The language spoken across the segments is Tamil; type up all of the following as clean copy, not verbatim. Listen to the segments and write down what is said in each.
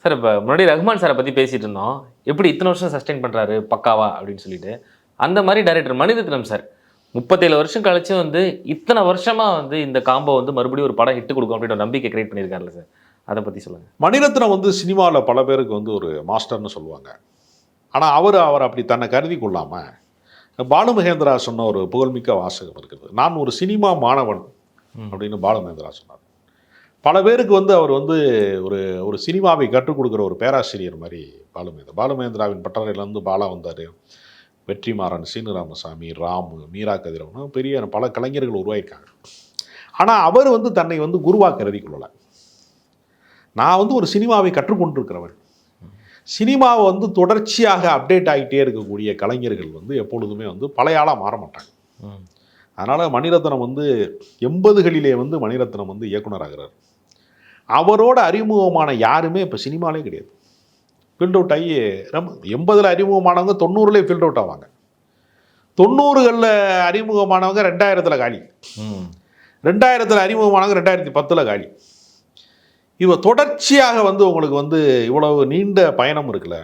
சார் இப்போ முன்னாடி ரஹ்மான் சாரை பற்றி பேசிட்டு இருந்தோம். எப்படி இத்தனை வருஷம் சஸ்டெயின் பண்ணுறாரு பக்காவா அப்படின்னு சொல்லிட்டு. அந்த மாதிரி டைரக்டர் மணிரத்னம் சார் 37 வருஷம் கழிச்சு வந்து இத்தனை வருஷமா வந்து இந்த காம்போ வந்து மறுபடியும் ஒரு படம் ஹிட் கொடுக்கும் அப்படின்ற ஒரு நம்பிக்கை கிரியேட் பண்ணியிருக்காருல்ல சார். அதை பற்றி சொல்லுங்கள். மணிரத்னம் வந்து சினிமாவில் பல பேருக்கு வந்து ஒரு மாஸ்டர்னு சொல்லுவாங்க. ஆனால் அவர் அப்படி தன்னை கருதி கொள்ளாமல் பாலு மகேந்திரா சொன்ன ஒரு புகழ்மிக்க வாசகம் இருக்குது. நான் ஒரு சினிமா மாணவன் அப்படின்னு பாலு மகேந்திரா சொன்னார். பல பேருக்கு வந்து அவர் வந்து ஒரு ஒரு சினிமாவை கற்றுக் கொடுக்குற ஒரு பேராசிரியர் மாதிரி பாலு மகேந்திராவின் பட்டறையிலேருந்து பாலா வந்தார். வெற்றிமாறன், சீனு ராமசாமி, ராமு, மீரா கதிரவன் பெரிய பல கலைஞர்கள் உருவாயிருக்காங்க. ஆனால் அவர் வந்து தன்னை வந்து குருவாக கருதி கொள்ளலை. நான் வந்து ஒரு சினிமாவை கற்றுக்கொண்டிருக்கிறவன். சினிமாவை வந்து தொடர்ச்சியாக அப்டேட் ஆகிட்டே இருக்கக்கூடிய கலைஞர்கள் வந்து எப்பொழுதுமே வந்து பழைய ஆளாக மாற மாட்டாங்க. அதனால் மணிரத்னம் வந்து 80களிலே வந்து மணிரத்னம் வந்து இயக்குனராகிறார். அவரோட அறிமுகமான யாருமே இப்போ சினிமாலே கிடையாது. ஃபீல்ட் அவுட் ஆகி 80ல் அறிமுகமானவங்க 90லே ஃபீல்ட் அவுட் ஆவாங்க. 90களில் அறிமுகமானவங்க 2000ல் காலி. 2000ல் அறிமுகமானவங்க 2010ல் காலி. தொடர்ச்சியாக வந்து உங்களுக்கு வந்து இவ்வளவு நீண்ட பயணம் இருக்குல்ல,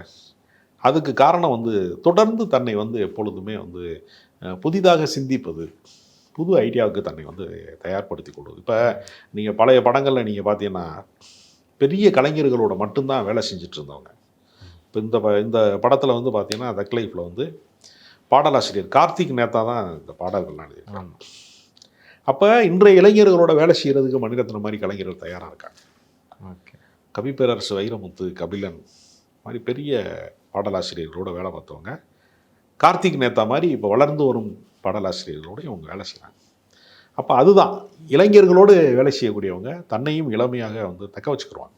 அதுக்கு காரணம் வந்து தொடர்ந்து தன்னை வந்து எப்பொழுதுமே வந்து புதிதாக சிந்திப்பது, புது ஐடியாவுக்கு தன்னை வந்து தயார்படுத்தி கொள்வது. இப்போ நீங்கள் பழைய படங்களில் நீங்கள் பார்த்தீங்கன்னா பெரிய கலைஞர்களோட மட்டும்தான் வேலை செஞ்சுட்டு இருந்தவங்க. இப்போ இந்த படத்தில் வந்து பார்த்தீங்கன்னா தக் லைஃப்பில் வந்து பாடலாசிரியர் கார்த்திக் நேத்தா தான் இந்த பாடல்கள்லாம் எழுதியிருக்காங்க. அப்போ இன்றைய இளைஞர்களோட வேலை செய்கிறதுக்கு மணிரத்னம் மாதிரி கலைஞர்கள் தயாராக இருக்காங்க. கவிப்பேரரசு வைரமுத்து, கபிலன் மாதிரி பெரிய பாடலாசிரியர்களோட வேலை பார்த்தவங்க கார்த்திக் நேத்தா மாதிரி இப்போ வளர்ந்து வரும் பாடலாசிரியர்களோடு இவங்க வேலை செய்கிறாங்க. அப்போ அதுதான் இளைஞர்களோடு வேலை செய்யக்கூடியவங்க தன்னையும் இளமையாக வந்து தக்க வச்சுக்கிடுவாங்க.